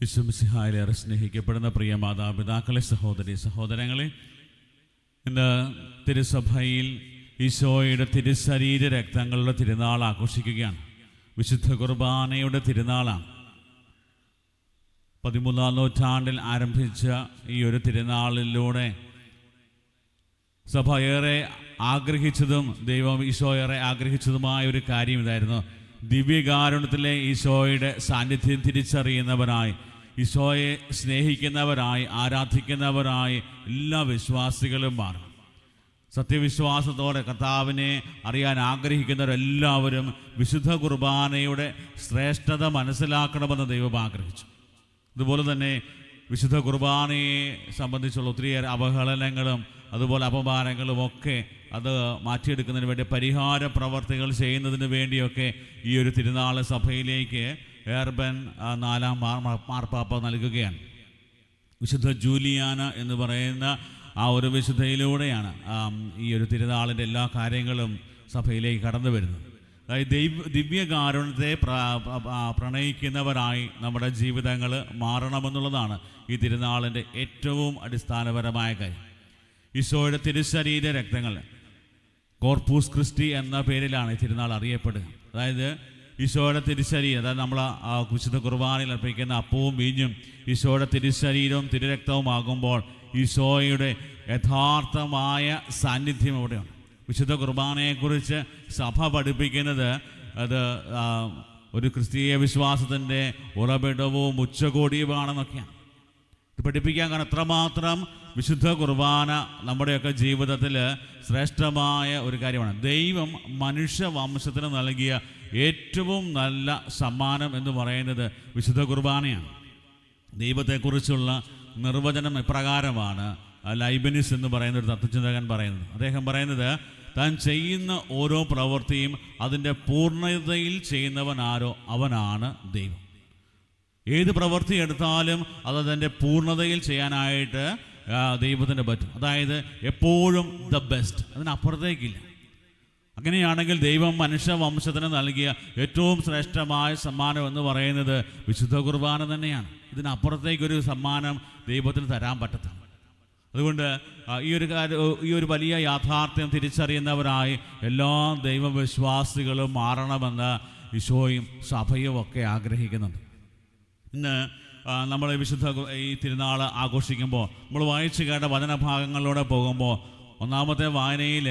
ഈശോമിശിഹായിലേറെ സ്നേഹിക്കപ്പെടുന്ന പ്രിയ മാതാപിതാക്കളെ, സഹോദരി സഹോദരങ്ങളെ, ഇന്ന് തിരുസഭയിൽ ഈശോയുടെ തിരുശരീര രക്തങ്ങളുടെ തിരുനാൾ ആഘോഷിക്കുകയാണ്. വിശുദ്ധ കുർബാനയുടെ തിരുനാളാണ്. 13-ാം നൂറ്റാണ്ടിൽ ആരംഭിച്ച ഈ ഒരു തിരുനാളിലൂടെ സഭ ഏറെ ആഗ്രഹിച്ചതും ദൈവം ഈശോ ഏറെ ആഗ്രഹിച്ചതുമായ ഒരു കാര്യം ഇതായിരുന്നു: ദിവ്യകാരുണ്യത്തിലെ ഈശോയുടെ സാന്നിധ്യം തിരിച്ചറിയുന്നവരായി, ഈശോയെ സ്നേഹിക്കുന്നവരായി, ആരാധിക്കുന്നവരായി എല്ലാ വിശ്വാസികളും മാറും. സത്യവിശ്വാസത്തോടെ കർത്താവിനെ അറിയാൻ ആഗ്രഹിക്കുന്നവരെല്ലാവരും വിശുദ്ധ കുർബാനയുടെ ശ്രേഷ്ഠത മനസ്സിലാക്കണമെന്ന് ദൈവം ആഗ്രഹിച്ചു. അതുപോലെ തന്നെ വിശുദ്ധ കുർബാനയെ സംബന്ധിച്ചുള്ള ഒത്തിരിയേറെ അവഹേളനങ്ങളും അതുപോലെ അപമാനങ്ങളും ഒക്കെ അത് മാറ്റിയെടുക്കുന്നതിന് വേണ്ടി പരിഹാര പ്രവർത്തികൾ ചെയ്യുന്നതിന് വേണ്ടിയൊക്കെ ഈ ഒരു തിരുനാൾ സഭയിലേക്ക് ഏർബൻ 4-ാം മാർപ്പാപ്പ നൽകുകയാണ്. വിശുദ്ധ ജൂലിയാന എന്ന് പറയുന്ന ആ ഒരു വിശുദ്ധയിലൂടെയാണ് ഈ ഒരു തിരുനാളിൻ്റെ എല്ലാ കാര്യങ്ങളും സഭയിലേക്ക് കടന്നു വരുന്നത്. അതായത് ദിവ്യകാരുണ്യത്തെ പ്രണയിക്കുന്നവരായി നമ്മുടെ ജീവിതങ്ങൾ മാറണമെന്നുള്ളതാണ് ഈ തിരുനാളിൻ്റെ ഏറ്റവും അടിസ്ഥാനപരമായ കാര്യം. ഈശോയുടെ തിരുശരീര രക്തങ്ങൾ കോർപ്പൂസ് ക്രിസ്റ്റി എന്ന പേരിലാണ് ഈ തിരുനാൾ അറിയപ്പെടുക. അതായത് ഈശോയുടെ തിരുശരീരം, അതായത് നമ്മൾ വിശുദ്ധ കുർബാനയിൽ അർപ്പിക്കുന്ന അപ്പവും വീഞ്ഞും ഈശോയുടെ തിരുശരീരവും തിരുരക്തവുമാകുമ്പോൾ ഈശോയുടെ യഥാർത്ഥമായ സാന്നിധ്യം അവിടെയാണ്. വിശുദ്ധ കുർബാനയെക്കുറിച്ച് സഭ പഠിപ്പിക്കുന്നത് അത് ഒരു ക്രിസ്തീയ വിശ്വാസത്തിൻ്റെ ഉറവിടവും ഉച്ചകോടിയുമാണെന്നൊക്കെയാണ്. ഇത് പഠിപ്പിക്കാൻ കാരണം എത്രമാത്രം വിശുദ്ധ കുർബാന നമ്മുടെയൊക്കെ ജീവിതത്തിൽ ശ്രേഷ്ഠമായ ഒരു കാര്യമാണ്. ദൈവം മനുഷ്യവംശത്തിന് നൽകിയ ഏറ്റവും നല്ല സമ്മാനം എന്ന് പറയുന്നത് വിശുദ്ധ കുർബാനയാണ്. ദൈവത്തെക്കുറിച്ചുള്ള നിർവചനം ഇപ്രകാരമാണ് ലൈബനിസ് എന്ന് പറയുന്ന ഒരു തത്വചിന്തകൻ പറയുന്നത്. അദ്ദേഹം പറയുന്നത്, താൻ ചെയ്യുന്ന ഓരോ പ്രവൃത്തിയും അതിൻ്റെ പൂർണ്ണതയിൽ ചെയ്യുന്നവൻ ആരോ അവനാണ് ദൈവം. ഏത് പ്രവൃത്തി എടുത്താലും അതതിൻ്റെ പൂർണ്ണതയിൽ ചെയ്യാനായിട്ട് ദൈവത്തിന് പറ്റും. അതായത് എപ്പോഴും ദ ബെസ്റ്റ്, അതിനപ്പുറത്തേക്കില്ല. അങ്ങനെയാണെങ്കിൽ ദൈവം മനുഷ്യവംശത്തിന് നൽകിയ ഏറ്റവും ശ്രേഷ്ഠമായ സമ്മാനം എന്ന് പറയുന്നത് വിശുദ്ധ കുർബാന തന്നെയാണ്. ഇതിനപ്പുറത്തേക്കൊരു സമ്മാനം ദൈവത്തിന് തരാൻ പറ്റത്തില്ല. അതുകൊണ്ട് ഈ ഒരു വലിയ യാഥാർത്ഥ്യം തിരിച്ചറിയുന്നവരായി എല്ലാ ദൈവവിശ്വാസികളും മാറണമെന്ന് ഈശോയും സഭയും ഒക്കെ ആഗ്രഹിക്കുന്നുണ്ട്. ഇന്ന് നമ്മൾ ഈ തിരുനാൾ ആഘോഷിക്കുമ്പോൾ നമ്മൾ വായിച്ചു കേട്ട വചനഭാഗങ്ങളിലൂടെ പോകുമ്പോൾ ഒന്നാമത്തെ വായനയിൽ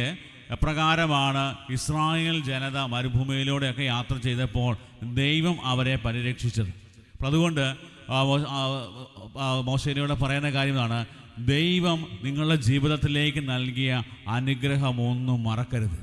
എപ്രകാരമാണ് ഇസ്രായേൽ ജനത മരുഭൂമിയിലൂടെയൊക്കെ യാത്ര ചെയ്തപ്പോൾ ദൈവം അവരെ പരിരക്ഷിച്ചത്. അപ്പോൾ അതുകൊണ്ട് മോശയിലൂടെ പറയുന്ന കാര്യമാണ്, ദൈവം നിങ്ങളുടെ ജീവിതത്തിലേക്ക് നൽകിയ അനുഗ്രഹമൊന്നും മറക്കരുത്.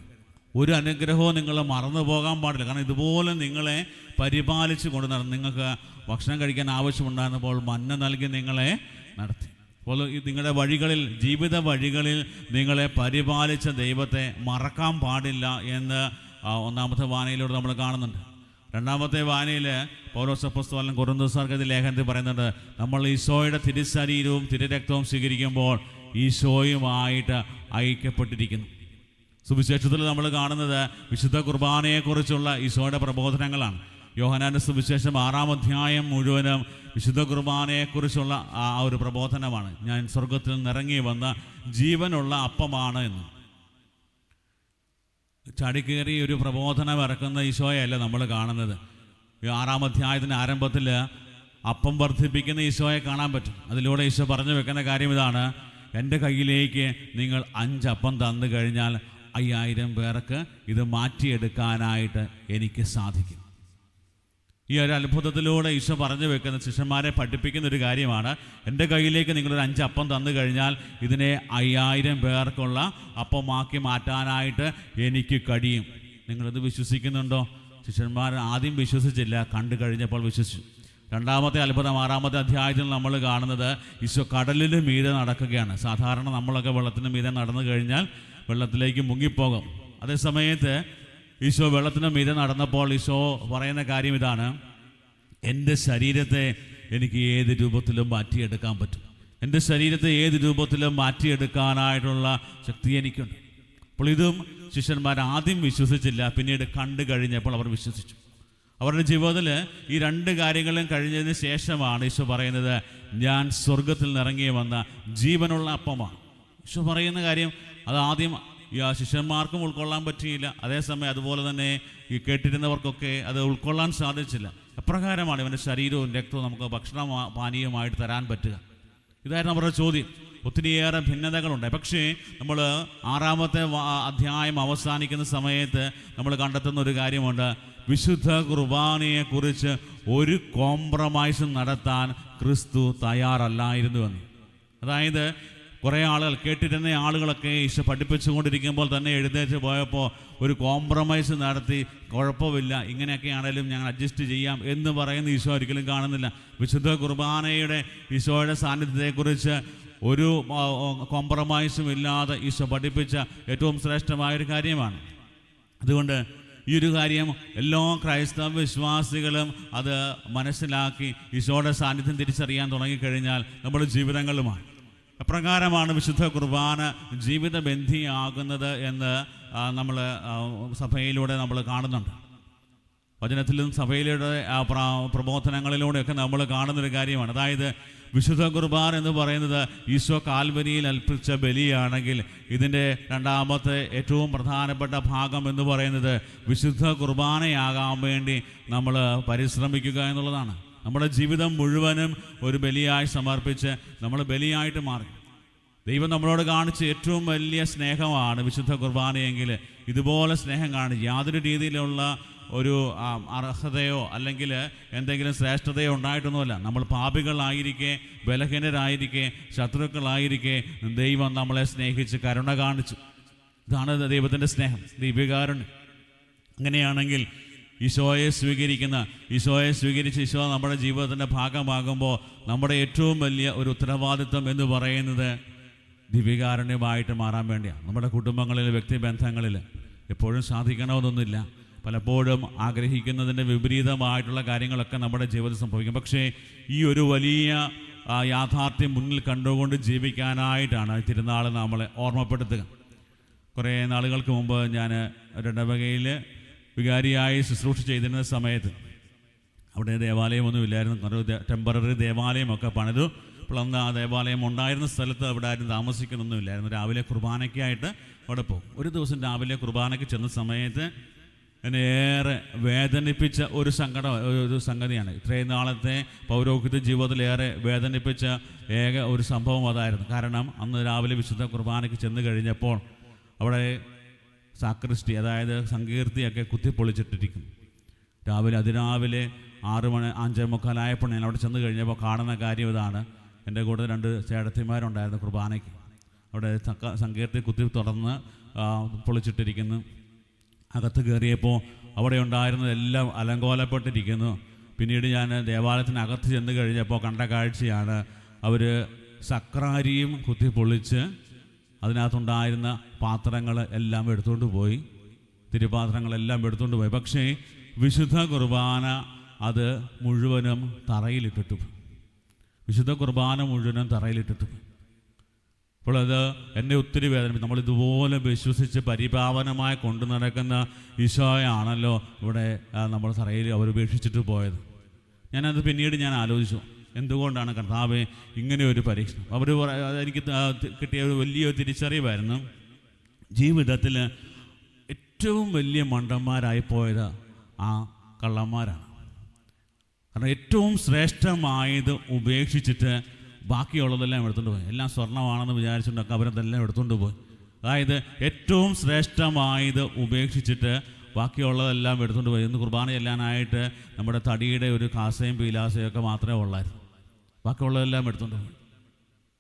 ഒരു അനുഗ്രഹവും നിങ്ങൾ മറന്നു പോകാൻ പാടില്ല. കാരണം ഇതുപോലെ നിങ്ങളെ പരിപാലിച്ച് കൊണ്ട് നടന്നു. നിങ്ങൾക്ക് ഭക്ഷണം കഴിക്കാൻ ആവശ്യമുണ്ടായിരുന്നപ്പോൾ മന്ന നൽകി നിങ്ങളെ നടത്തി. അപ്പോൾ നിങ്ങളുടെ വഴികളിൽ, ജീവിത വഴികളിൽ നിങ്ങളെ പരിപാലിച്ച ദൈവത്തെ മറക്കാൻ പാടില്ല എന്ന് ഒന്നാമത്തെ വായനയിലൂടെ നമ്മൾ കാണുന്നുണ്ട്. രണ്ടാമത്തെ വായനയിൽ പൗലോസ് അപ്പോസ്തലൻ കൊരിന്ത്യർക്കെഴുതിയ ലേഖനത്തിൽ പറയുന്നുണ്ട്, നമ്മൾ ഈശോയുടെ തിരുശരീരവും തിരുരക്തവും സ്വീകരിക്കുമ്പോൾ ഈശോയുമായിട്ട് ഐക്യപ്പെട്ടിരിക്കുന്നു. സുവിശേഷത്തിൽ നമ്മൾ കാണുന്നത് വിശുദ്ധ കുർബാനയെക്കുറിച്ചുള്ള ഈശോയുടെ പ്രബോധനങ്ങളാണ്. യോഹന്നാന്റെ സുവിശേഷം 6-ാം അധ്യായം മുഴുവനും വിശുദ്ധ കുർബാനയെക്കുറിച്ചുള്ള ആ ഒരു പ്രബോധനമാണ്. ഞാൻ സ്വർഗത്തിൽ നിന്നിറങ്ങി വന്ന ജീവനുള്ള അപ്പമാണ് എന്ന്. ചാടിക്കേറി ഒരു പ്രബോധനം ഇറക്കുന്ന ഈശോയല്ല നമ്മൾ കാണുന്നത്. 6-ാം അധ്യായത്തിൻ്റെ ആരംഭത്തിൽ അപ്പം വർദ്ധിപ്പിക്കുന്ന ഈശോയെ കാണാൻ പറ്റും. അതിലൂടെ ഈശോ പറഞ്ഞു വെക്കുന്ന കാര്യം ഇതാണ്: എൻ്റെ കയ്യിലേക്ക് നിങ്ങൾ 5 അപ്പം തന്നു കഴിഞ്ഞാൽ 5000 പേർക്ക് ഇത് മാറ്റിയെടുക്കാനായിട്ട് എനിക്ക് സാധിക്കും. ഈ ഒരു അത്ഭുതത്തിലൂടെ ഈശോ പറഞ്ഞു വെക്കുന്ന, ശിഷ്യന്മാരെ പഠിപ്പിക്കുന്ന ഒരു കാര്യമാണ്, എൻ്റെ കയ്യിലേക്ക് നിങ്ങളൊരു 5 അപ്പം തന്നു കഴിഞ്ഞാൽ ഇതിനെ 5000 പേർക്കുള്ള അപ്പമാക്കി മാറ്റാനായിട്ട് എനിക്ക് കഴിയും. നിങ്ങളിത് വിശ്വസിക്കുന്നുണ്ടോ? ശിഷ്യന്മാർ ആദ്യം വിശ്വസിച്ചില്ല, കണ്ടു കഴിഞ്ഞപ്പോൾ വിശ്വസിച്ചു. രണ്ടാമത്തെ അത്ഭുതം 6-ാമത്തെ അധ്യായത്തിൽ നമ്മൾ കാണുന്നത് ഈശോ കടലിന് മീതെ നടക്കുകയാണ്. സാധാരണ നമ്മളൊക്കെ വെള്ളത്തിന് മീതെ നടന്നു കഴിഞ്ഞാൽ വെള്ളത്തിലേക്ക് മുങ്ങിപ്പോകും. അതേസമയത്ത് ഈശോ വെള്ളത്തിന് മീതെ നടന്നപ്പോൾ ഈശോ പറയുന്ന കാര്യം ഇതാണ്: എൻ്റെ ശരീരത്തെ എനിക്ക് ഏത് രൂപത്തിലും മാറ്റിയെടുക്കാൻ പറ്റും. എൻ്റെ ശരീരത്തെ ഏത് രൂപത്തിലും മാറ്റിയെടുക്കാനായിട്ടുള്ള ശക്തി എനിക്കുണ്ട്. അപ്പോൾ ഇതും ശിഷ്യന്മാർ ആദ്യം വിശ്വസിച്ചില്ല, പിന്നീട് കണ്ടു കഴിഞ്ഞപ്പോൾ അവർ വിശ്വസിച്ചു. അവരുടെ ജീവിതത്തിൽ ഈ രണ്ട് കാര്യങ്ങളും കഴിഞ്ഞതിന് ശേഷമാണ് ഈശോ പറയുന്നത്, ഞാൻ സ്വർഗത്തിൽ നിന്നിറങ്ങി വന്ന ജീവനുള്ള അപ്പമാണ്. ഈശോ പറയുന്ന കാര്യം അത് ആദ്യം ഈ ശിഷ്യന്മാർക്കും ഉൾക്കൊള്ളാൻ പറ്റിയില്ല. അതേസമയം അതുപോലെ തന്നെ ഈ കേട്ടിരുന്നവർക്കൊക്കെ അത് ഉൾക്കൊള്ളാൻ സാധിച്ചില്ല. എപ്രകാരമാണ് ഇവൻ്റെ ശരീരവും രക്തവും നമുക്ക് ഭക്ഷണ പാനീയമായിട്ട് തരാൻ പറ്റുക? ഇതായിരുന്നു അവരുടെ ചോദ്യം. ഒത്തിരിയേറെ ഭിന്നതകളുണ്ട്. പക്ഷേ നമ്മൾ 6-ാമത്തെ അധ്യായം അവസാനിക്കുന്ന സമയത്ത് നമ്മൾ കണ്ടെത്തുന്ന ഒരു കാര്യമുണ്ട്. വിശുദ്ധ കുർബാനയെക്കുറിച്ച് ഒരു കോംപ്രമൈസും നടത്താൻ ക്രിസ്തു തയ്യാറല്ലായിരുന്നുവെന്ന്. അതായത് കുറേ ആളുകൾ, കേട്ടിരുന്ന ആളുകളൊക്കെ ഈശോ പഠിപ്പിച്ചുകൊണ്ടിരിക്കുമ്പോൾ തന്നെ എഴുന്നേറ്റ് പോയപ്പോൾ ഒരു കോംപ്രമൈസ് നടത്തി, കുഴപ്പമില്ല, ഇങ്ങനെയൊക്കെയാണേലും ഞങ്ങൾ അഡ്ജസ്റ്റ് ചെയ്യാം എന്ന് പറയുന്ന ഈശോ ഒരിക്കലും കാണുന്നില്ല. വിശുദ്ധ കുർബാനയുടെ ഈശോയുടെ സാന്നിധ്യത്തെക്കുറിച്ച് ഒരു കോംപ്രമൈസും ഇല്ലാതെ ഈശോ പഠിപ്പിച്ച ഏറ്റവും ശ്രേഷ്ഠമായൊരു കാര്യമാണ്. അതുകൊണ്ട് ഈ ഒരു കാര്യം എല്ലാ ക്രൈസ്തവ വിശ്വാസികളും അത് മനസ്സിലാക്കി ഈശോയുടെ സാന്നിധ്യം തിരിച്ചറിയാൻ തുടങ്ങിക്കഴിഞ്ഞാൽ നമ്മുടെ ജീവിതങ്ങളുമാണ്. എപ്രകാരമാണ് വിശുദ്ധ കുർബാന ജീവിതബന്ധിയാകുന്നത് എന്ന് നമ്മൾ സഭയിലൂടെ നമ്മൾ കാണുന്നുണ്ട്. വചനത്തിലും സഭയിലൂടെ പ്രബോധനങ്ങളിലൂടെയൊക്കെ നമ്മൾ കാണുന്നൊരു കാര്യമാണ്. അതായത് വിശുദ്ധ കുർബാന എന്ന് പറയുന്നത് ഈശോ കാൽവരിയിൽ അർപ്പിച്ച ബലിയാണെങ്കിൽ ഇതിൻ്റെ രണ്ടാമത്തെ ഏറ്റവും പ്രധാനപ്പെട്ട ഭാഗം എന്ന് പറയുന്നത് വിശുദ്ധ കുർബാനയാകാൻ വേണ്ടി നമ്മൾ പരിശ്രമിക്കുക എന്നുള്ളതാണ്. നമ്മുടെ ജീവിതം മുഴുവനും ഒരു ബലിയായി സമർപ്പിച്ച് നമ്മൾ ബലിയായിട്ട് മാറി. ദൈവം നമ്മളോട് കാണിച്ച ഏറ്റവും വലിയ സ്നേഹമാണ് വിശുദ്ധ കുർബാനയെങ്കിൽ ഇതുപോലെ സ്നേഹം കാണിച്ച് യാതൊരു രീതിയിലുള്ള ഒരു അർഹതയോ അല്ലെങ്കിൽ എന്തെങ്കിലും ശ്രേഷ്ഠതയോ ഉണ്ടായിട്ടൊന്നുമല്ല. നമ്മൾ പാപികളായിരിക്കെ, ബലഹീനരായിരിക്കെ, ശത്രുക്കളായിരിക്കെ ദൈവം നമ്മളെ സ്നേഹിച്ച് കരുണ കാണിച്ചു. ഇതാണ് ദൈവത്തിൻ്റെ സ്നേഹം, ദിവ്യകാരുണ്യം. അങ്ങനെയാണെങ്കിൽ ഈശോയെ സ്വീകരിച്ച് ഈശോ നമ്മുടെ ജീവിതത്തിൻ്റെ ഭാഗമാകുമ്പോൾ നമ്മുടെ ഏറ്റവും വലിയ ഒരു ഉത്തരവാദിത്വം എന്ന് പറയുന്നത് ദിവ്യകാരുണ്യമായിട്ട് മാറാൻ വേണ്ടിയാണ്. നമ്മുടെ കുടുംബങ്ങളിൽ, വ്യക്തിബന്ധങ്ങളിൽ എപ്പോഴും സാധിക്കണമെന്നൊന്നുമില്ല. പലപ്പോഴും ആഗ്രഹിക്കുന്നതിൻ്റെ വിപരീതമായിട്ടുള്ള കാര്യങ്ങളൊക്കെ നമ്മുടെ ജീവിതത്തിൽ സംഭവിക്കും. പക്ഷേ ഈ ഒരു വലിയ യാഥാർത്ഥ്യം മുന്നിൽ കണ്ടുകൊണ്ട് ജീവിക്കാനായിട്ടാണ് തിരുനാൾ നമ്മളെ ഓർമ്മപ്പെടുത്തുക. കുറേ നാളുകൾക്ക് മുമ്പ് ഞാൻ ഒരു ഇടവകയിൽ വികാരിയായി ശുശ്രൂഷ ചെയ്തിരുന്ന സമയത്ത് അവിടെ ദേവാലയമൊന്നും ഇല്ലായിരുന്നു. ഒരു ടെമ്പററി ദേവാലയമൊക്കെ പണിതു. അപ്പോൾ അന്ന് ആ ദേവാലയം ഉണ്ടായിരുന്ന സ്ഥലത്ത് അവിടെ ആരും താമസിക്കുന്നൊന്നും ഇല്ലായിരുന്നു. രാവിലെ കുർബാനയ്ക്കായിട്ട് അവിടെ പോകും. ഒരു ദിവസം രാവിലെ കുർബാനയ്ക്ക് ചെന്ന സമയത്ത് എന്നെ ഏറെ വേദനിപ്പിച്ച ഒരു സംഗതിയാണ്. ഇത്രയും നാളത്തെ പൗരോഹിത്യ ജീവിതത്തിലേറെ വേദനിപ്പിച്ച ഒരു സംഭവം അതായിരുന്നു. കാരണം അന്ന് രാവിലെ വിശുദ്ധ കുർബാനയ്ക്ക് ചെന്ന് കഴിഞ്ഞപ്പോൾ അവിടെ സാക്രിസ്റ്റി, അതായത് സങ്കീർത്തിയൊക്കെ കുത്തിപ്പൊളിച്ചിട്ടിരിക്കും. അതിരാവിലെ 5:45 ഞാൻ അവിടെ ചെന്ന് കഴിഞ്ഞപ്പോൾ കാണുന്ന കാര്യം ഇതാണ്. എൻ്റെ കൂടെ 2 ചേട്ടത്തിമാരുണ്ടായിരുന്നു കുർബാനയ്ക്ക്. അവിടെ സങ്കീർത്തി കുത്തി തുറന്ന് പൊളിച്ചിട്ടിരിക്കുന്നു. അകത്ത് കയറിയപ്പോൾ അവിടെ ഉണ്ടായിരുന്നതെല്ലാം അലങ്കോലപ്പെട്ടിരിക്കുന്നു. പിന്നീട് ഞാൻ ദേവാലയത്തിനകത്ത് ചെന്ന് കഴിഞ്ഞപ്പോൾ കണ്ട കാഴ്ചയാണ്, അവർ സക്രാരിയും കുത്തിപ്പൊളിച്ച് അതിനകത്തുണ്ടായിരുന്ന പാത്രങ്ങൾ എല്ലാം എടുത്തുകൊണ്ട് പോയി, തിരുപാത്രങ്ങളെല്ലാം എടുത്തുകൊണ്ട് പോയി. പക്ഷേ വിശുദ്ധ കുർബാന അത് മുഴുവനും തറയിലിട്ടിട്ടു. വിശുദ്ധ കുർബാന മുഴുവനും തറയിലിട്ടിട്ടു. അപ്പോൾ അത് എന്നെ ഒത്തിരി വേദനിപ്പിക്കും. നമ്മളിതുപോലെ വിശ്വസിച്ച് പരിപാവനമായി കൊണ്ടു നടക്കുന്ന ഈശോയാണല്ലോ ഇവിടെ നമ്മൾ തറയിൽ അവർ ഉപേക്ഷിച്ചിട്ട് പോയത്. ഞാനത് പിന്നീട് ആലോചിച്ചു, എന്തുകൊണ്ടാണ് കർത്താവേ ഇങ്ങനെ ഒരു പരീക്ഷണം? എനിക്ക് കിട്ടിയ ഒരു വലിയ തിരിച്ചറിവായിരുന്നു. ജീവിതത്തിൽ ഏറ്റവും വലിയ മണ്ടന്മാരായി പോയത് ആ കള്ളന്മാരാണ്. കാരണം ഏറ്റവും ശ്രേഷ്ഠമായത് ഉപേക്ഷിച്ചിട്ട് ബാക്കിയുള്ളതെല്ലാം എടുത്തുകൊണ്ട് പോയി. എല്ലാം സ്വർണ്ണമാണെന്ന് വിചാരിച്ചിട്ടൊക്കെ അവരതെല്ലാം എടുത്തുകൊണ്ട് പോയി. അതായത് ഏറ്റവും ശ്രേഷ്ഠമായത് ഉപേക്ഷിച്ചിട്ട് ബാക്കിയുള്ളതെല്ലാം എടുത്തുകൊണ്ട് പോയി. ഇന്ന് കുർബാന ചെല്ലാനായിട്ട് നമ്മുടെ തടിയുടെ ഒരു കാസയും പീലാസയും ഒക്കെ മാത്രമേ ഉള്ളായിരുന്നു. ബാക്കിയുള്ളതെല്ലാം എടുത്തുകൊണ്ട് പോയി.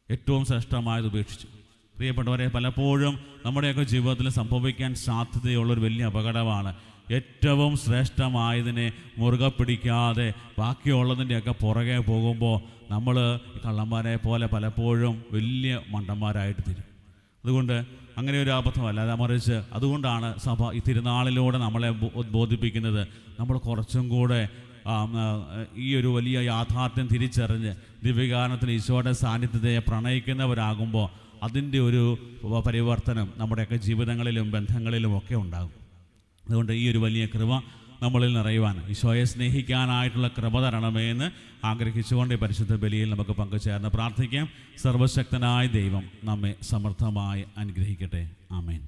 ഏറ്റവും ശ്രേഷ്ഠമായത് ഉപേക്ഷിച്ചു. പ്രിയപ്പെട്ടവരെ, പലപ്പോഴും നമ്മുടെയൊക്കെ ജീവിതത്തിൽ സംഭവിക്കാൻ സാധ്യതയുള്ളൊരു വലിയ അപകടമാണ് ഏറ്റവും ശ്രേഷ്ഠമായതിനെ മുറുകെ പിടിക്കാതെ ബാക്കിയുള്ളതിൻ്റെയൊക്കെ പുറകെ പോകുമ്പോൾ നമ്മൾ കള്ളന്മാരെ പോലെ പലപ്പോഴും വലിയ മണ്ടന്മാരായിട്ട് തീരും. അതുകൊണ്ട് അങ്ങനെ ഒരു അബദ്ധമല്ല, അത് മറിച്ച് അതുകൊണ്ടാണ് സഭ ഈ തിരുനാളിലൂടെ നമ്മളെ ബോധിപ്പിക്കുന്നത്. നമ്മൾ കുറച്ചും കൂടെ ഈ ഒരു വലിയ യാഥാർത്ഥ്യം തിരിച്ചറിഞ്ഞ് ദിവ്യകാരണത്തിന് ഈശോയുടെ സാന്നിധ്യത്തെ പ്രണയിക്കുന്നവരാകുമ്പോൾ അതിൻ്റെ ഒരു പരിവർത്തനം നമ്മുടെയൊക്കെ ജീവിതങ്ങളിലും ബന്ധങ്ങളിലും ഒക്കെ ഉണ്ടാകും. അതുകൊണ്ട് ഈ ഒരു വലിയ കൃപ നമ്മളിൽ നിറയുവാൻ, ഈശോയെ സ്നേഹിക്കാനായിട്ടുള്ള കൃപ തരണമേ എന്ന് ആഗ്രഹിച്ചുകൊണ്ട് ഈ പരിശുദ്ധ ബലിയിൽ നമുക്ക് പങ്കുചേർന്ന് പ്രാർത്ഥിക്കാം. സർവശക്തനായ ദൈവം നമ്മെ സമൃദ്ധമായി അനുഗ്രഹിക്കട്ടെ. ആമേൻ.